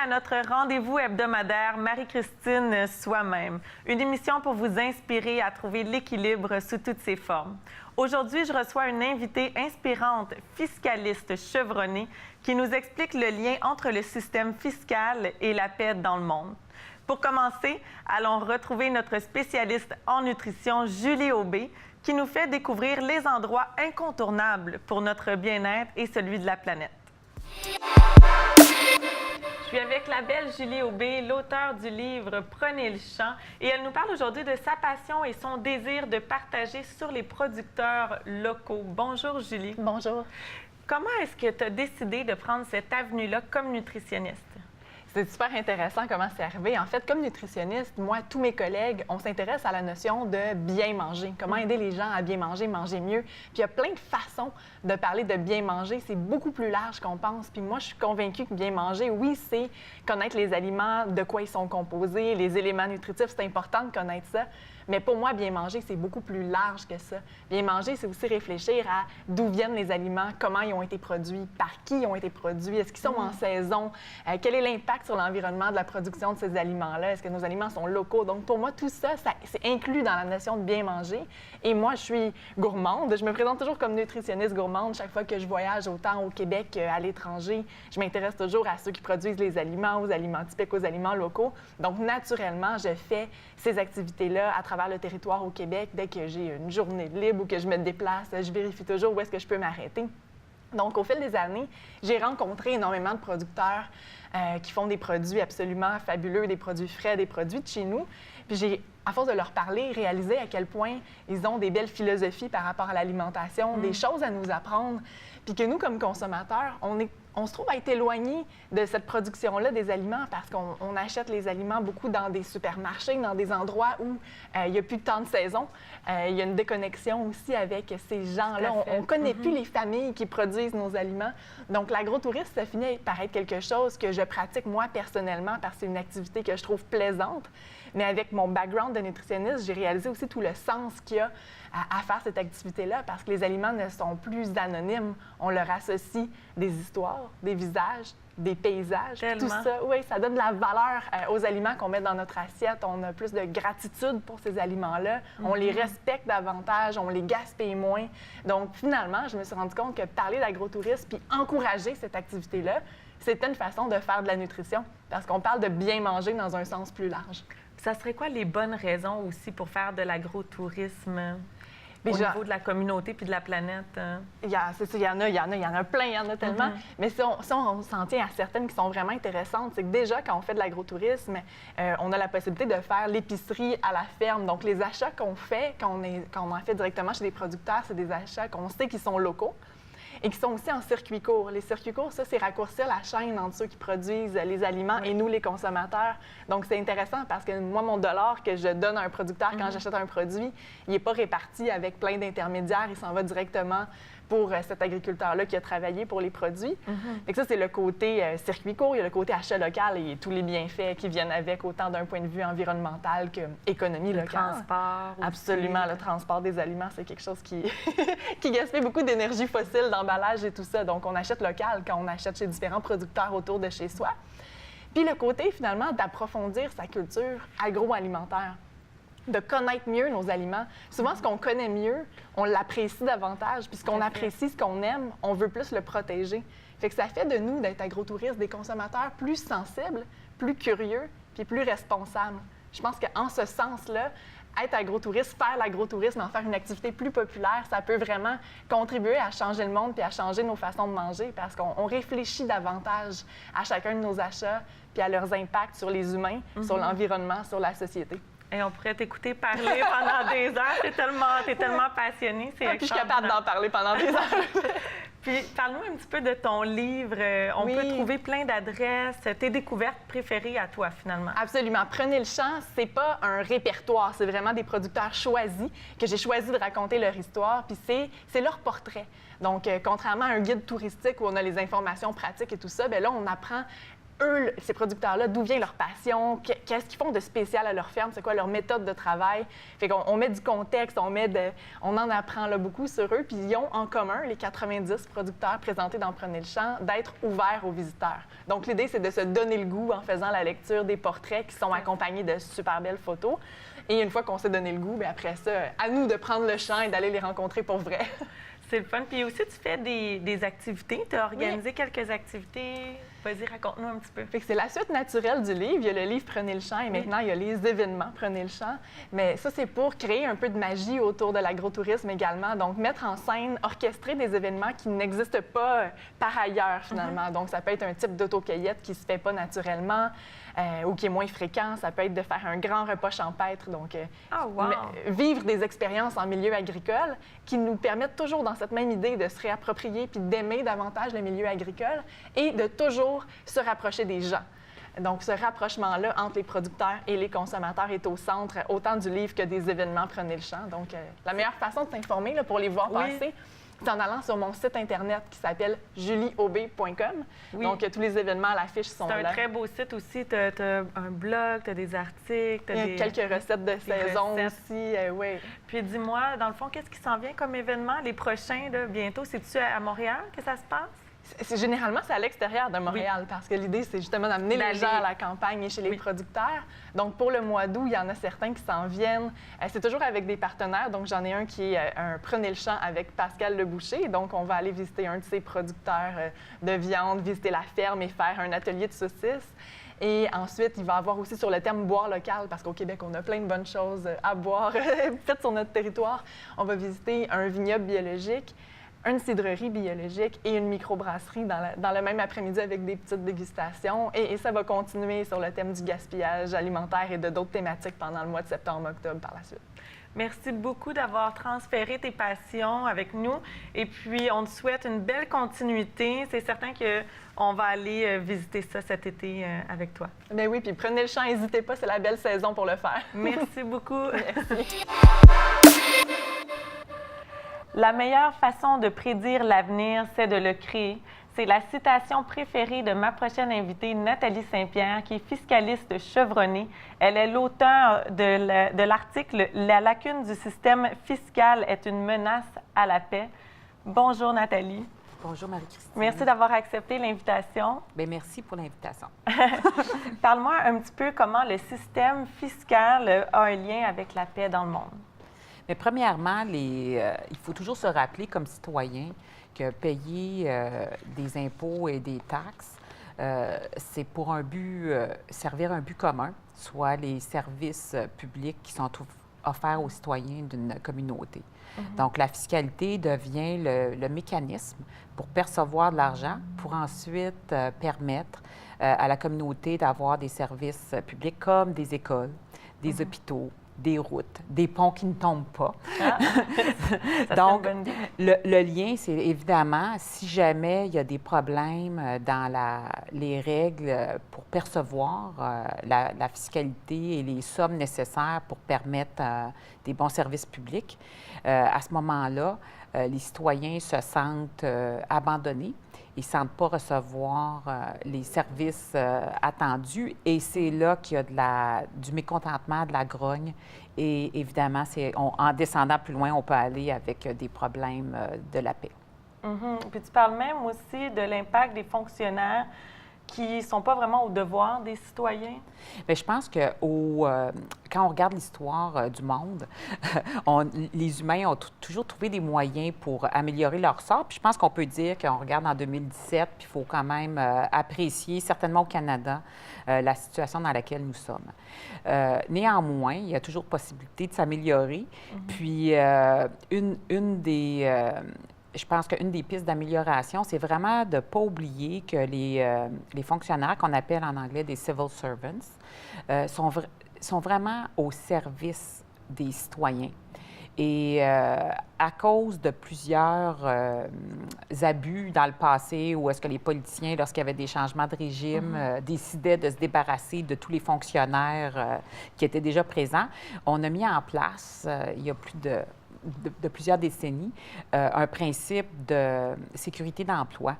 notre rendez-vous hebdomadaire Marie-Christine Soi-même, une émission pour vous inspirer à trouver l'équilibre sous toutes ses formes. Aujourd'hui, je reçois une invitée inspirante, fiscaliste chevronnée, qui nous explique le lien entre le système fiscal et la paix dans le monde. Pour commencer, allons retrouver notre spécialiste en nutrition, Julie Aubé, qui nous fait découvrir les endroits incontournables pour notre bien-être et celui de la planète. Je suis avec la belle Julie Aubé, l'auteure du livre « Prenez le champ » et elle nous parle aujourd'hui de sa passion et son désir de partager sur les producteurs locaux. Bonjour Julie. Bonjour. Comment est-ce que tu as décidé de prendre cette avenue-là comme nutritionniste? C'est super intéressant comment c'est arrivé. En fait, comme nutritionniste, moi, tous mes collègues, on s'intéresse à la notion de bien manger. Comment aider les gens à bien manger, manger mieux. Puis il y a plein de façons de parler de bien manger. C'est beaucoup plus large qu'on pense. Puis moi, je suis convaincue que bien manger, oui, c'est connaître les aliments, de quoi ils sont composés, les éléments nutritifs. C'est important de connaître ça. Mais pour moi, bien manger, c'est beaucoup plus large que ça. Bien manger, c'est aussi réfléchir à d'où viennent les aliments, comment ils ont été produits, par qui ils ont été produits, est-ce qu'ils sont en saison, quel est l'impact sur l'environnement de la production de ces aliments-là, est-ce que nos aliments sont locaux. Donc, pour moi, tout ça, c'est inclus dans la notion de bien manger. Et moi, je suis gourmande. Je me présente toujours comme nutritionniste gourmande. Chaque fois que je voyage, autant au Québec qu'à l'étranger, je m'intéresse toujours à ceux qui produisent les aliments, aux aliments typiques, aux aliments locaux. Donc, naturellement, je fais ces activités-là à travers le territoire au Québec. Dès que j'ai une journée de libre ou que je me déplace, je vérifie toujours où est-ce que je peux m'arrêter. Donc, au fil des années, j'ai rencontré énormément de producteurs qui font des produits absolument fabuleux, des produits frais, des produits de chez nous. Puis j'ai, à force de leur parler, réalisé à quel point ils ont des belles philosophies par rapport à l'alimentation, des choses à nous apprendre. Puis que nous, comme consommateurs, on se trouve à être éloignés de cette production-là des aliments parce qu'on achète les aliments beaucoup dans des supermarchés, dans des endroits où il n'y a plus de temps de saison. Il y a une déconnexion aussi avec ces gens-là. On ne connaît plus les familles qui produisent nos aliments. Donc, l'agrotourisme, ça finit par être quelque chose que je pratique moi personnellement parce que c'est une activité que je trouve plaisante. Mais avec mon background de nutritionniste, j'ai réalisé aussi tout le sens qu'il y a à faire cette activité-là parce que les aliments ne sont plus anonymes. On leur associe des histoires, des visages, des paysages. Tout ça, oui, ça donne de la valeur aux aliments qu'on met dans notre assiette. On a plus de gratitude pour ces aliments-là. On les respecte davantage, on les gaspille moins. Donc, finalement, je me suis rendu compte que parler d'agrotourisme puis encourager cette activité-là, c'était une façon de faire de la nutrition parce qu'on parle de bien manger dans un sens plus large. Ça serait quoi les bonnes raisons aussi pour faire de l'agrotourisme au niveau de la communauté puis de la planète? Il y en a plein, il y en a tellement. Mais si on s'en tient à certaines qui sont vraiment intéressantes, c'est que déjà, quand on fait de l'agrotourisme, on a la possibilité de faire l'épicerie à la ferme. Donc, les achats qu'on fait, quand on en fait directement chez des producteurs, c'est des achats qu'on sait qu'ils sont locaux et qui sont aussi en circuit court. Les circuits courts, ça, c'est raccourcir la chaîne entre ceux qui produisent les aliments et nous, les consommateurs. Donc, c'est intéressant parce que moi, mon dollar que je donne à un producteur quand j'achète un produit, il n'est pas réparti avec plein d'intermédiaires. Il s'en va directement pour cet agriculteur-là qui a travaillé pour les produits. Et ça, c'est le côté circuit court. Il y a le côté achat local et tous les bienfaits qui viennent avec, autant d'un point de vue environnemental qu'économie locale. Le transport aussi. Absolument. Le transport des aliments, c'est quelque chose qui gaspille beaucoup d'énergie fossile, d'emballage et tout ça. Donc, on achète local quand on achète chez différents producteurs autour de chez soi. Puis le côté, finalement, d'approfondir sa culture agroalimentaire, de connaître mieux nos aliments. Souvent, ce qu'on connaît mieux, on l'apprécie davantage. Puis ce qu'on apprécie, ce qu'on aime, on veut plus le protéger. Fait que ça fait de nous, d'être agrotouristes, des consommateurs plus sensibles, plus curieux, puis plus responsables. Je pense qu'en ce sens-là, être agrotouriste, faire l'agrotourisme, en faire une activité plus populaire, ça peut vraiment contribuer à changer le monde puis à changer nos façons de manger parce qu'on réfléchit davantage à chacun de nos achats puis à leurs impacts sur les humains, sur l'environnement, sur la société. Et on pourrait t'écouter parler pendant des heures. T'es tellement passionnée. Puis je suis capable d'en parler pendant des heures. Puis, parle-nous un petit peu de ton livre. On peut trouver plein d'adresses. Tes découvertes préférées à toi, finalement. Absolument. Prenez le champ, c'est pas un répertoire. C'est vraiment des producteurs choisis que j'ai choisi de raconter leur histoire. Puis c'est leur portrait. Donc, contrairement à un guide touristique où on a les informations pratiques et tout ça, bien là, on apprend eux, ces producteurs-là, d'où vient leur passion, qu'est-ce qu'ils font de spécial à leur ferme, c'est quoi leur méthode de travail. Fait qu'on met du contexte, on en apprend là, beaucoup sur eux, puis ils ont en commun, les 90 producteurs présentés dans Prenez le champ, d'être ouverts aux visiteurs. Donc l'idée, c'est de se donner le goût en faisant la lecture des portraits qui sont accompagnés de super belles photos. Et une fois qu'on s'est donné le goût, bien après ça, à nous de prendre le champ et d'aller les rencontrer pour vrai. C'est le fun. Puis aussi, tu fais des activités. Tu as organisé quelques activités. Vas-y, raconte-nous un petit peu. Fait que c'est la suite naturelle du livre. Il y a le livre Prenez le champ et maintenant, il y a les événements Prenez le champ. Mais ça, c'est pour créer un peu de magie autour de l'agro-tourisme également. Donc, mettre en scène, orchestrer des événements qui n'existent pas par ailleurs, finalement. Donc, ça peut être un type d'autocueillette qui ne se fait pas naturellement ou qui est moins fréquent. Ça peut être de faire un grand repas champêtre. Donc, vivre des expériences en milieu agricole qui nous permettent toujours, dans cette même idée, de se réapproprier puis d'aimer davantage le milieu agricole et de toujours se rapprocher des gens. Donc, ce rapprochement-là entre les producteurs et les consommateurs est au centre autant du livre que des événements Prenez le champ. Donc, la meilleure façon de s'informer là, pour les voir passer, c'est en allant sur mon site Internet qui s'appelle julieaubé.com. Oui. Donc, tous les événements à l'affiche sont là. C'est un très beau site aussi. Tu as un blog, tu as des articles. Il y a quelques recettes de saison aussi. Oui. Puis dis-moi, dans le fond, qu'est-ce qui s'en vient comme événement? Les prochains, là, bientôt, c'est-tu à Montréal que ça se passe? Généralement, c'est à l'extérieur de Montréal parce que l'idée, c'est justement d'amener les gens à la campagne et chez les producteurs. Donc, pour le mois d'août, il y en a certains qui s'en viennent. C'est toujours avec des partenaires. Donc, j'en ai un qui est un Prenez le champ avec Pascal Leboucher. Donc, on va aller visiter un de ses producteurs de viande, visiter la ferme et faire un atelier de saucisses. Et ensuite, il va y avoir aussi sur le thème boire local, parce qu'au Québec, on a plein de bonnes choses à boire faites sur notre territoire. On va visiter un vignoble biologique, une cidrerie biologique et une microbrasserie dans le même après-midi avec des petites dégustations. Et ça va continuer sur le thème du gaspillage alimentaire et de d'autres thématiques pendant le mois de septembre-octobre par la suite. Merci beaucoup d'avoir transféré tes passions avec nous. Et puis, on te souhaite une belle continuité. C'est certain qu'on va aller visiter ça cet été avec toi. Bien oui, puis prenez le champ, n'hésitez pas, c'est la belle saison pour le faire. Merci beaucoup. Merci. La meilleure façon de prédire l'avenir, c'est de le créer. C'est la citation préférée de ma prochaine invitée, Nathalie Saint-Pierre, qui est fiscaliste chevronnée. Elle est l'auteure de l'article « La lacune du système fiscal est une menace à la paix ». Bonjour Nathalie. Bonjour Marie-Christine. Merci d'avoir accepté l'invitation. Bien, merci pour l'invitation. Parle-moi un petit peu comment le système fiscal a un lien avec la paix dans le monde. Mais premièrement, il faut toujours se rappeler comme citoyen que payer des impôts et des taxes, c'est pour un but, servir un but commun, soit les services publics qui sont offerts aux citoyens d'une communauté. Donc, la fiscalité devient le mécanisme pour percevoir de l'argent, pour ensuite permettre à la communauté d'avoir des services publics comme des écoles, des hôpitaux, des routes, des ponts qui ne tombent pas. Donc, le lien, c'est évidemment, si jamais il y a des problèmes dans les règles pour percevoir la fiscalité et les sommes nécessaires pour permettre des bons services publics, à ce moment-là, les citoyens se sentent abandonnés. Ils ne sentent pas recevoir les services attendus et c'est là qu'il y a du mécontentement, de la grogne. Et évidemment, en descendant plus loin, on peut aller avec des problèmes de la paix. Puis tu parles même aussi de l'impact des fonctionnaires qui ne sont pas vraiment au devoir des citoyens? Bien, je pense que quand on regarde l'histoire du monde, les humains ont toujours trouvé des moyens pour améliorer leur sort. Puis je pense qu'on peut dire qu'on regarde en 2017, puis il faut quand même apprécier, certainement au Canada, la situation dans laquelle nous sommes. Néanmoins, il y a toujours possibilité de s'améliorer. Puis je pense qu'une des pistes d'amélioration, c'est vraiment de ne pas oublier que les fonctionnaires, qu'on appelle en anglais des civil servants, sont vraiment au service des citoyens. Et à cause de plusieurs abus dans le passé, où est-ce que les politiciens, lorsqu'il y avait des changements de régime, décidaient de se débarrasser de tous les fonctionnaires qui étaient déjà présents, on a mis en place, il y a plus de plusieurs décennies, un principe de sécurité d'emploi.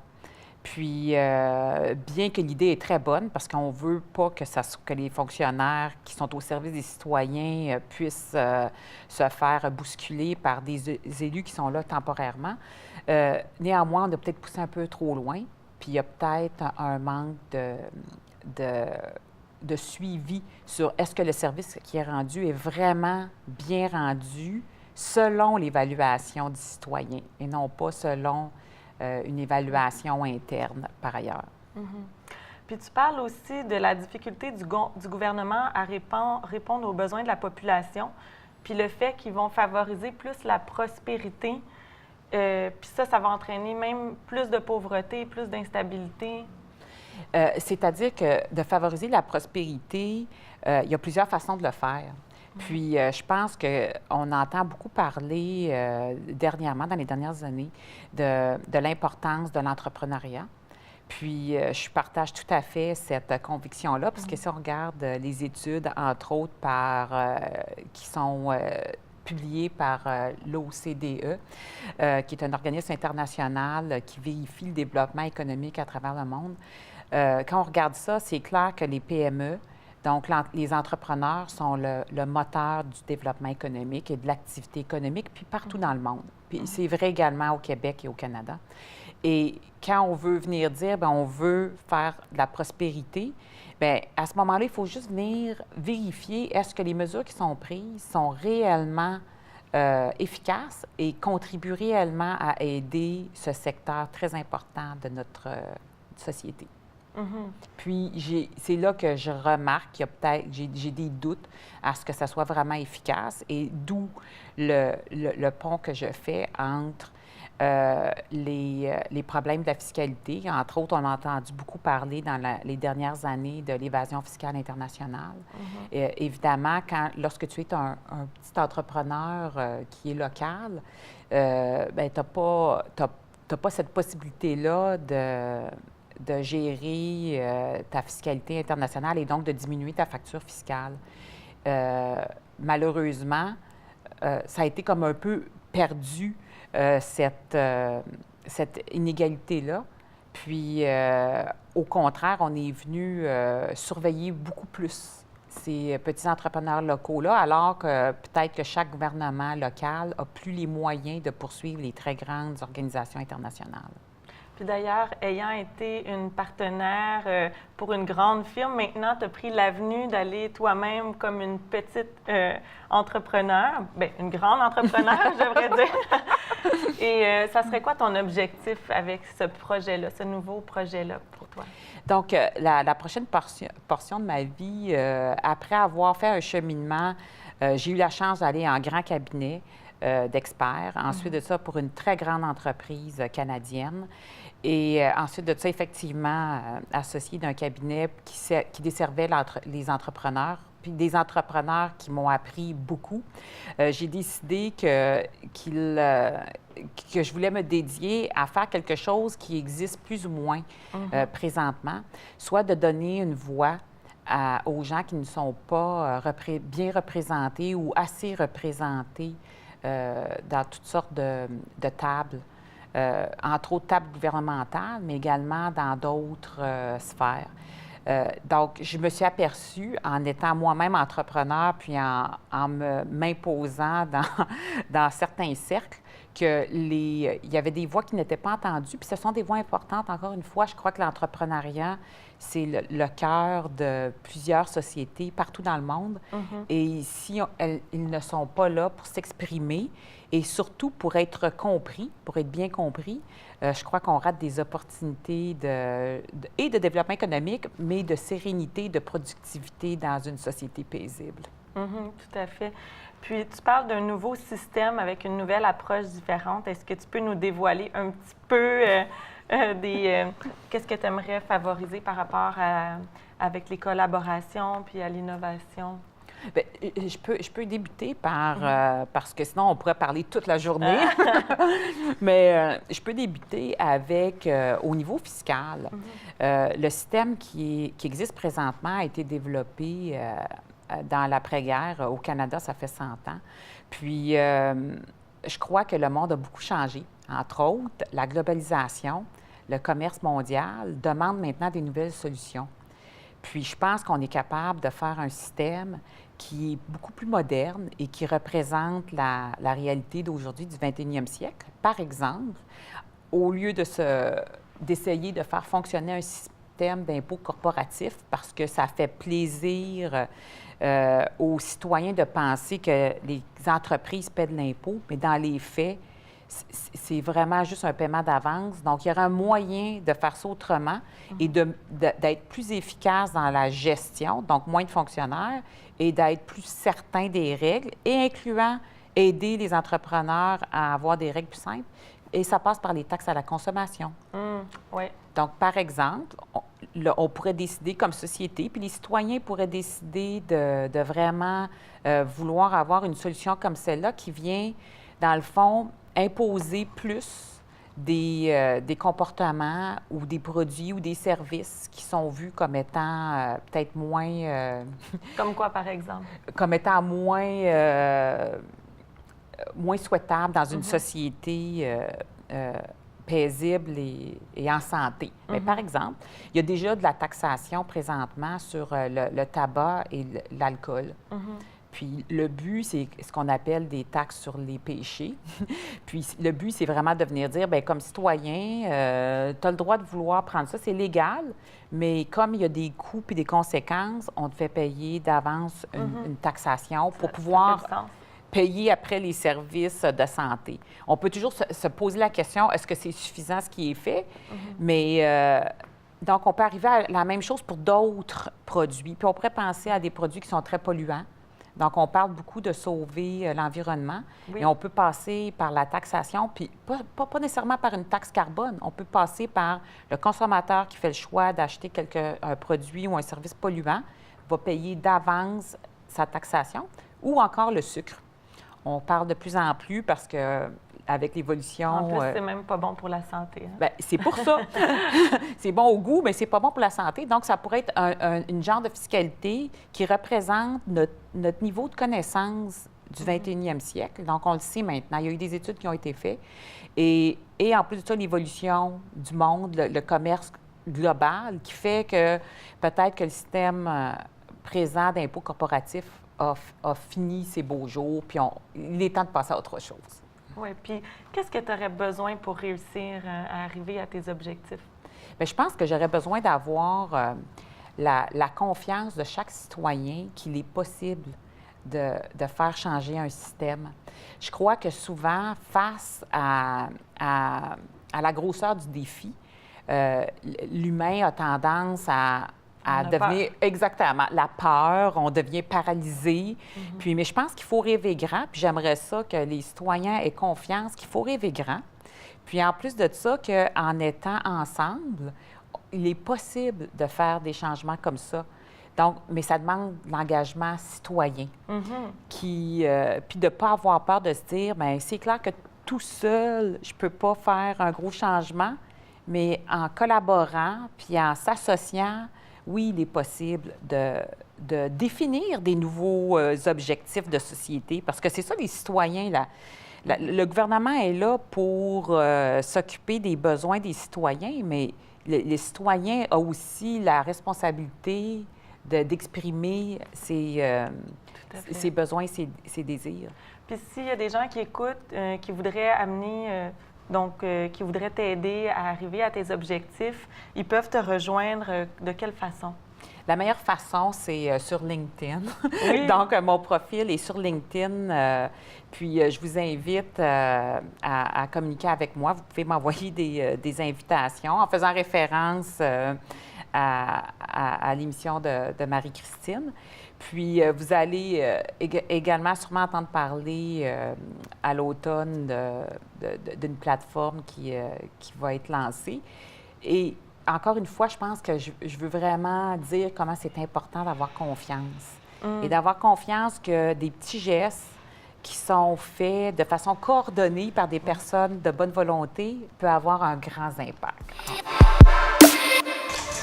Puis, bien que l'idée est très bonne, parce qu'on ne veut pas que les fonctionnaires qui sont au service des citoyens puissent se faire bousculer par des élus qui sont là temporairement, néanmoins, on a peut-être poussé un peu trop loin, puis il y a peut-être un manque de suivi sur est-ce que le service qui est rendu est vraiment bien rendu selon l'évaluation du citoyen et non pas selon une évaluation interne par ailleurs. Puis tu parles aussi de la difficulté du gouvernement à répondre aux besoins de la population, puis le fait qu'ils vont favoriser plus la prospérité, puis ça va entraîner même plus de pauvreté, plus d'instabilité. C'est-à-dire que de favoriser la prospérité, il y a plusieurs façons de le faire. Puis, je pense qu'on entend beaucoup parler dernièrement, dans les dernières années, de l'importance de l'entrepreneuriat. Puis, je partage tout à fait cette conviction-là, parce que si on regarde les études, entre autres, qui sont publiées par l'OCDE, qui est un organisme international qui vérifie le développement économique à travers le monde, quand on regarde ça, c'est clair que les PME, donc les entrepreneurs sont le moteur du développement économique et de l'activité économique, puis partout dans le monde. Puis c'est vrai également au Québec et au Canada. Et quand on veut venir dire, bien, on veut faire de la prospérité, bien, à ce moment-là, il faut juste venir vérifier est-ce que les mesures qui sont prises sont réellement efficaces et contribuent réellement à aider ce secteur très important de notre société. Puis, c'est là que je remarque qu'il y a peut-être, j'ai des doutes à ce que ça soit vraiment efficace et d'où le pont que je fais entre les problèmes de la fiscalité. Entre autres, on a entendu beaucoup parler dans les dernières années de l'évasion fiscale internationale. Évidemment, lorsque tu es un petit entrepreneur qui est local, bien, tu n'as pas cette possibilité-là de gérer ta fiscalité internationale et donc de diminuer ta facture fiscale. Malheureusement, ça a été comme un peu perdu, cette inégalité-là. Puis, au contraire, on est venu surveiller beaucoup plus ces petits entrepreneurs locaux-là, alors que peut-être que chaque gouvernement local n'a plus les moyens de poursuivre les très grandes organisations internationales. Puis d'ailleurs, ayant été une partenaire pour une grande firme, maintenant, tu as pris l'avenue d'aller toi-même comme une petite entrepreneur, bien, une grande entrepreneur, je devrais dire. Et ça serait quoi ton objectif avec ce projet-là, ce nouveau projet-là pour toi? Donc, la prochaine portion de ma vie, après avoir fait un cheminement, j'ai eu la chance d'aller en grand cabinet d'experts. Ensuite de ça, pour une très grande entreprise canadienne. Et ensuite de ça, effectivement, associé d'un cabinet qui desservait les entrepreneurs, puis des entrepreneurs qui m'ont appris beaucoup. J'ai décidé que je voulais me dédier à faire quelque chose qui existe plus ou moins présentement, soit de donner une voix aux gens qui ne sont pas bien représentés ou assez représentés dans toutes sortes de tables. Entre autres tables gouvernementales, mais également dans d'autres sphères. Donc, je me suis aperçue, en étant moi-même entrepreneur, puis en m'imposant dans certains cercles, qu'il y avait des voix qui n'étaient pas entendues. Puis ce sont des voix importantes. Encore une fois, je crois que l'entrepreneuriat, c'est le cœur de plusieurs sociétés partout dans le monde. Et si ils ne sont pas là pour s'exprimer et surtout pour être compris, pour être bien compris, je crois qu'on rate des opportunités et de développement économique, mais de sérénité, de productivité dans une société paisible. Tout à fait. Puis, tu parles d'un nouveau système avec une nouvelle approche différente. Est-ce que tu peux nous dévoiler un petit peu qu'est-ce que tu aimerais favoriser par rapport avec les collaborations puis à l'innovation? Bien, je peux débuter parce que sinon, on pourrait parler toute la journée. Mais je peux débuter avec, au niveau fiscal, le système qui existe présentement a été développé dans l'après-guerre au Canada, ça fait 100 ans. Puis, je crois que le monde a beaucoup changé. Entre autres, la globalisation, le commerce mondial demande maintenant des nouvelles solutions. Puis je pense qu'on est capable de faire un système qui est beaucoup plus moderne et qui représente la réalité d'aujourd'hui du 21e siècle. Par exemple, au lieu d'essayer de faire fonctionner un système d'impôt corporatif parce que ça fait plaisir aux citoyens de penser que les entreprises paient de l'impôt, mais dans les faits, c'est vraiment juste un paiement d'avance. Donc, il y aura un moyen de faire ça autrement et d'être plus efficace dans la gestion, donc moins de fonctionnaires, et d'être plus certain des règles, et incluant aider les entrepreneurs à avoir des règles plus simples. Et ça passe par les taxes à la consommation. Oui. Donc, par exemple, on pourrait décider comme société, puis les citoyens pourraient décider de vraiment vouloir avoir une solution comme celle-là qui vient, dans le fond, imposer plus des comportements ou des produits ou des services qui sont vus comme étant peut-être moins... Comme quoi, par exemple? Comme étant moins souhaitables dans une société paisible et en santé. Mais par exemple, il y a déjà de la taxation présentement sur le tabac et l'alcool. Puis le but, c'est ce qu'on appelle des taxes sur les péchés. Puis le but, c'est vraiment de venir dire, bien, comme citoyen, tu as le droit de vouloir prendre ça, c'est légal, mais comme il y a des coûts et des conséquences, on te fait payer d'avance une taxation pour pouvoir payer après les services de santé. On peut toujours se poser la question, est-ce que c'est suffisant ce qui est fait? Mais donc, on peut arriver à la même chose pour d'autres produits. Puis on pourrait penser à des produits qui sont très polluants. Donc, on parle beaucoup de sauver l'environnement et on peut passer par la taxation, puis pas nécessairement par une taxe carbone. On peut passer par le consommateur qui fait le choix d'acheter un produit ou un service polluant, va payer d'avance sa taxation, ou encore le sucre. On parle de plus en plus parce que avec l'évolution... En plus, c'est même pas bon pour la santé. Hein? Bien, c'est pour ça. C'est bon au goût, mais c'est pas bon pour la santé. Donc, ça pourrait être une genre de fiscalité qui représente notre niveau de connaissance du 21e siècle. Donc, on le sait maintenant. Il y a eu des études qui ont été faites. Et en plus de ça, l'évolution du monde, le commerce global, qui fait que peut-être que le système présent d'impôt corporatif a fini ses beaux jours, puis il est temps de passer à autre chose. Oui, puis qu'est-ce que tu aurais besoin pour réussir à arriver à tes objectifs? Bien, je pense que j'aurais besoin d'avoir la confiance de chaque citoyen qu'il est possible de faire changer un système. Je crois que souvent, face à la grosseur du défi, l'humain a tendance à devenir... Exactement. La peur, on devient paralysé. Puis, mais je pense qu'il faut rêver grand. Puis j'aimerais ça que les citoyens aient confiance qu'il faut rêver grand. Puis en plus de ça, qu'en étant ensemble, il est possible de faire des changements comme ça. Donc, mais ça demande l'engagement citoyen. Puis de ne pas avoir peur de se dire, bien, c'est clair que tout seul, je ne peux pas faire un gros changement, mais en collaborant puis en s'associant, oui, il est possible de définir des nouveaux objectifs de société, parce que c'est ça, les citoyens, le gouvernement est là pour s'occuper des besoins des citoyens, mais les citoyens ont aussi la responsabilité d'exprimer ses besoins, ses désirs. Puis s'il y a des gens qui écoutent, qui voudraient amener... qui voudraient t'aider à arriver à tes objectifs, ils peuvent te rejoindre de quelle façon? La meilleure façon, c'est sur LinkedIn. Oui. Donc, mon profil est sur LinkedIn. Puis, je vous invite à communiquer avec moi. Vous pouvez m'envoyer des invitations en faisant référence à l'émission de Marie-Christine. Puis, vous allez également sûrement entendre parler à l'automne d'une plateforme qui va être lancée. Et encore une fois, je pense que je veux vraiment dire comment c'est important d'avoir confiance. Et d'avoir confiance que des petits gestes qui sont faits de façon coordonnée par des personnes de bonne volonté peuvent avoir un grand impact.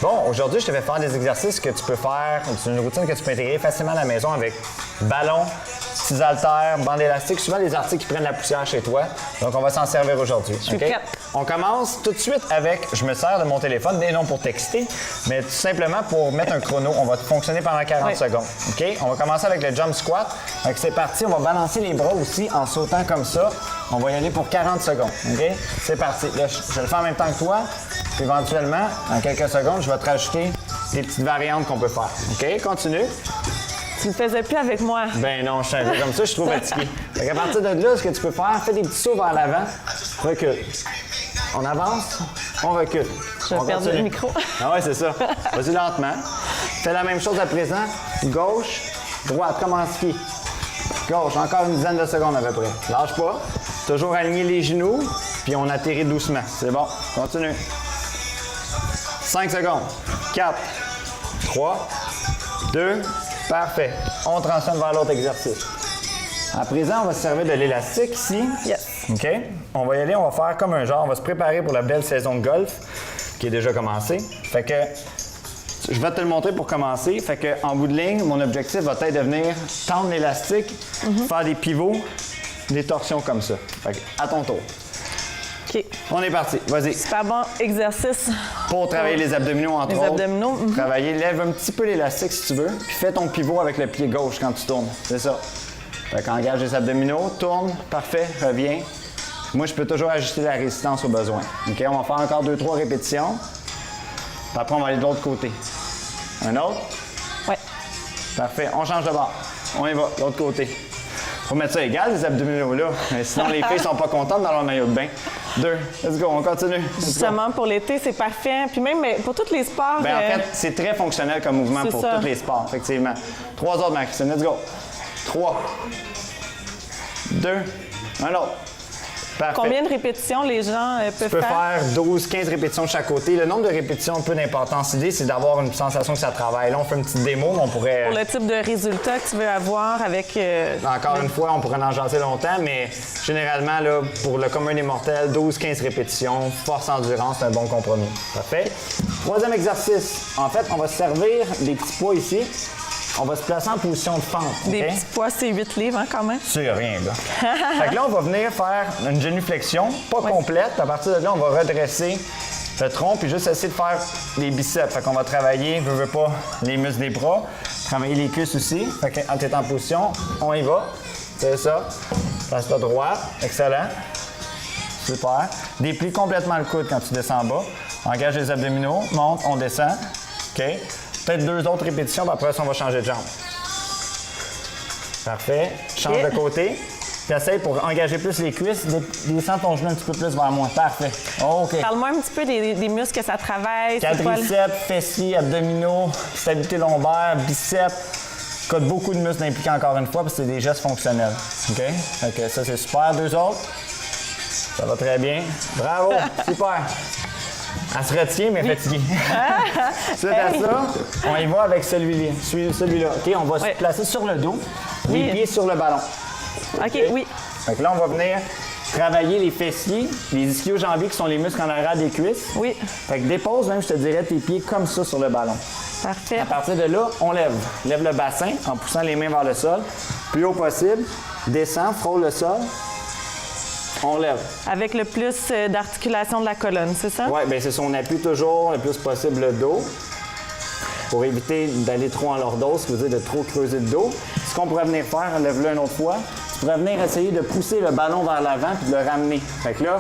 Bon, aujourd'hui, je te vais faire des exercices que tu peux faire, c'est une routine que tu peux intégrer facilement à la maison avec ballon, petits haltères, bandes élastiques, souvent des articles qui prennent la poussière chez toi. Donc, on va s'en servir aujourd'hui. Je suis prête. On commence tout de suite avec, je me sers de mon téléphone, et non pour texter, mais tout simplement pour mettre un chrono. On va fonctionner pendant 40 secondes. OK? On va commencer avec le jump squat. Donc, c'est parti. On va balancer les bras aussi en sautant comme ça. On va y aller pour 40 secondes. OK? C'est parti. Là, je le fais en même temps que toi. Puis éventuellement, dans quelques secondes, je vais te rajouter des petites variantes qu'on peut faire. OK? Continue. Tu le faisais plus avec moi. Ben non, je suis un peu comme ça, je suis trop fatigué. Fait qu'à partir de là, ce que tu peux faire, fais des petits sauts vers l'avant, recule. On avance, on recule. Je vais perdre le micro. Ah ouais, c'est ça. Vas-y lentement. Fais la même chose à présent. Gauche, droite, comme en ski. Gauche, encore une dizaine de secondes à peu près. Lâche pas. Toujours aligner les genoux, puis on atterrit doucement. C'est bon. Continue. 5 secondes. 4, 3, 2, parfait. On transitionne vers l'autre exercice. À présent, on va se servir de l'élastique ici. Yes. OK? On va y aller, on va faire comme un genre, on va se préparer pour la belle saison de golf qui est déjà commencée. Fait que je vais te le montrer pour commencer. Fait que en bout de ligne, mon objectif va être de venir tendre l'élastique, faire des pivots, des torsions comme ça. Fait que à ton tour. OK. On est parti. Vas-y. Super bon exercice. Pour travailler les abdominaux entre Les autres. abdominaux. Travailler, lève un petit peu l'élastique si tu veux, puis fais ton pivot avec le pied gauche quand tu tournes. C'est ça. Fait qu'engage les abdominaux, tourne, parfait, reviens. Moi, je peux toujours ajuster la résistance au besoin. OK, on va faire encore 2-3 répétitions. Puis après, on va aller de l'autre côté. Un autre? Ouais. Parfait. On change de bord. On y va, de l'autre côté. Faut mettre ça égal, les abdominaux-là. Sinon, les filles sont pas contentes dans leur maillot de bain. 2. Let's go, on continue. Let's go. Justement, pour l'été, c'est parfait. Puis même pour tous les sports. Ben, en fait, c'est très fonctionnel comme mouvement c'est pour ça. tous les sports, effectivement. 3 autres, Marie-Christine. Let's go. 3. 2. Un autre. Parfait. Combien de répétitions les gens Tu peuvent peux faire? faire 12, 15 répétitions de chaque côté. Le nombre de répétitions a peu d'importance. L'idée, c'est d'avoir une sensation que ça travaille. Là, on fait une petite démo, mais on pourrait... Pour le type de résultat que tu veux avoir avec... Encore une fois, on pourrait en jaser longtemps, mais généralement, là, pour le commun des mortels, 12-15 répétitions, force endurance, c'est un bon compromis. Parfait. Troisième exercice. En fait, on va se servir des petits poids ici. On va se placer en position de fente. Des OK? petits poids, c'est 8 livres, hein, quand même. C'est rien, là. Fait que là, on va venir faire une génuflexion, pas complète. À partir de là, on va redresser le tronc puis juste essayer de faire les biceps. Fait qu'on va travailler, veux pas, les muscles des bras, travailler les cuisses aussi. Fait que quand tu es en position, on y va. C'est ça. Place-toi droit. Excellent. Super. Déplie complètement le coude quand tu descends en bas. Engage les abdominaux. Monte, on descend. OK. Peut-être 2 autres répétitions, puis après ça, on va changer de jambe. Parfait. Change de côté. Puis essaye pour engager plus les cuisses. Descends ton genou un petit peu plus vers moi. Parfait. OK. Parle-moi un petit peu des muscles que ça travaille. c'est quoi le- Quadriceps, fessiers, abdominaux, stabilité lombaire, biceps. Code beaucoup de muscles impliqués encore une fois, parce que c'est des gestes fonctionnels. OK? Fait que ça, c'est super. 2 autres. Ça va très bien. Bravo. Super. Elle se retient, mais fatiguée. Suite à ça, on y va avec celui-là. Celui-là. OK, on va se placer sur le dos, les pieds sur le ballon. OK, oui. Fait que là, on va venir travailler les fessiers, les ischio-jambiers qui sont les muscles en arrière des cuisses. Oui. Fait que dépose même, je te dirais, tes pieds comme ça sur le ballon. Parfait. À partir de là, on lève. Lève le bassin en poussant les mains vers le sol. Plus haut possible. Descend, frôle le sol. On lève. Avec le plus d'articulation de la colonne, c'est ça? Oui, bien c'est ça. On appuie toujours le plus possible le dos pour éviter d'aller trop en lordose, ce qui veut dire de trop creuser le dos. Ce qu'on pourrait venir faire, lève-le une autre fois, tu pourrais venir essayer de pousser le ballon vers l'avant puis de le ramener. Fait que là,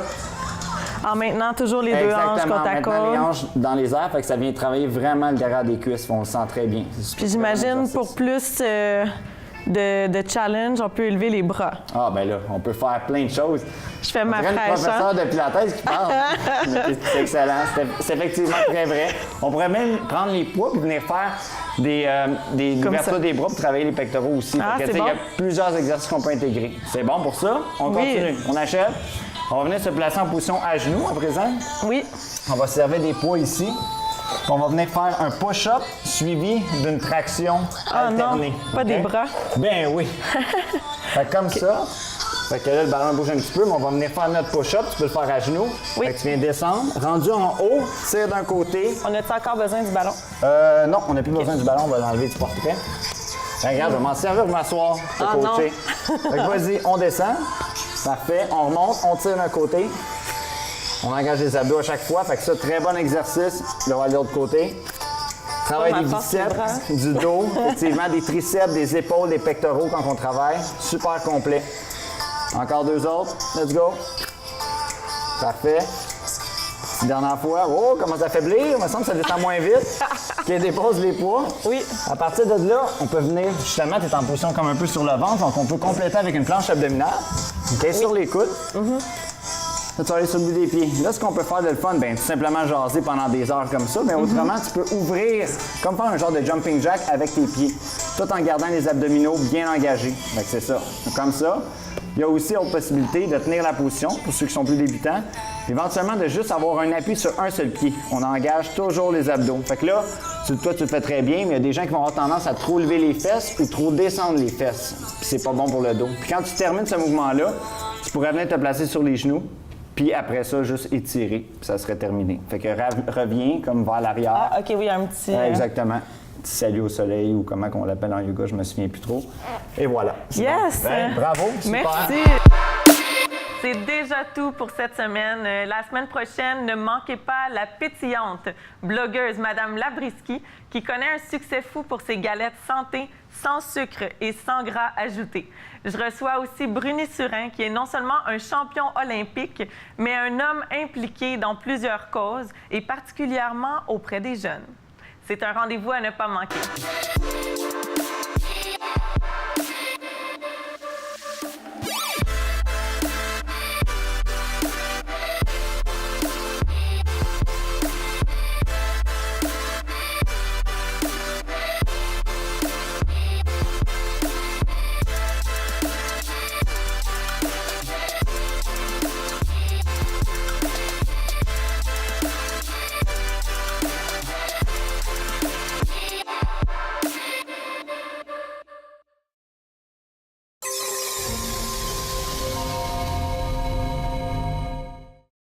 En maintenant toujours les deux hanches exactement, côte à maintenant les côte. hanches dans les airs, fait que ça vient travailler vraiment le derrière des cuisses. On le sent très bien. Puis j'imagine pour plus de challenge, on peut élever les bras. Ah, ben là, on peut faire plein de choses. Je fais ma On dirait une fraîche, professeure hein? de Pilates qui parle. C'est excellent. C'est effectivement très vrai. On pourrait même prendre les poids et venir faire des Comme ouvertures ça. des bras pour travailler les pectoraux aussi. Ah, Fait que, c'est tu sais, bon. il y a plusieurs exercices qu'on peut intégrer. C'est bon pour ça? On Oui. continue. On achève. On va venir se placer en position à genoux à présent. Oui. On va se servir des poids ici. On va venir faire un push-up suivi d'une traction Ah non, alternée. pas OK? des bras. Ben oui. Fait que comme ça. Fait que là, le ballon bouge un petit peu, mais on va venir faire notre push-up. Tu peux le faire à genoux. Oui. Fait que tu viens descendre. Rendu en haut, tire d'un côté. On a-tu encore besoin du ballon? Non, on n'a plus besoin du ballon. On va l'enlever du portrait. Ben, regarde, je vais m'en servir pour m'asseoir, pour coacher. Fait que vas-y, on descend. Parfait. On remonte, on tire d'un côté. On engage les abdos à chaque fois. Fait que ça, très bon exercice. Là, on va aller de l'autre côté. Travail des biceps, du dos, effectivement, des triceps, des épaules, des pectoraux quand on travaille. Super complet. Encore 2 autres. Let's go. Parfait. Dernière fois. Oh, commence à faiblir. Il me semble que ça descend moins vite. OK, dépose les poids. Oui. À partir de là, on peut venir, justement, tu es en position comme un peu sur le ventre, donc on peut compléter avec une planche abdominale. OK, sur les coudes. Là, tu vas aller sur le bout des pieds. Là, ce qu'on peut faire de le fun, bien, tout simplement jaser pendant des heures comme ça. Mais autrement, tu peux ouvrir, comme faire un genre de jumping jack avec tes pieds, tout en gardant les abdominaux bien engagés. Fait que c'est ça. Comme ça. Il y a aussi autre possibilité de tenir la position, pour ceux qui sont plus débutants. Éventuellement, de juste avoir un appui sur un seul pied. On engage toujours les abdos. Fait que là, toi, tu le fais très bien, mais il y a des gens qui vont avoir tendance à trop lever les fesses ou trop descendre les fesses. Puis c'est pas bon pour le dos. Puis quand tu termines ce mouvement-là, tu pourrais venir te placer sur les genoux. Puis après ça, juste étirer, puis ça serait terminé. Fait que reviens comme vers l'arrière. Ah, OK, oui, un petit... Exactement. Petit salut au soleil ou comment on l'appelle en yoga, je me souviens plus trop. Et voilà. Yes! Bon. Bravo, super. Merci! C'est déjà tout pour cette semaine. La semaine prochaine, ne manquez pas la pétillante blogueuse Madame Labriski qui connaît un succès fou pour ses galettes santé, sans sucre et sans gras ajouté. Je reçois aussi Bruni Surin qui est non seulement un champion olympique, mais un homme impliqué dans plusieurs causes et particulièrement auprès des jeunes. C'est un rendez-vous à ne pas manquer.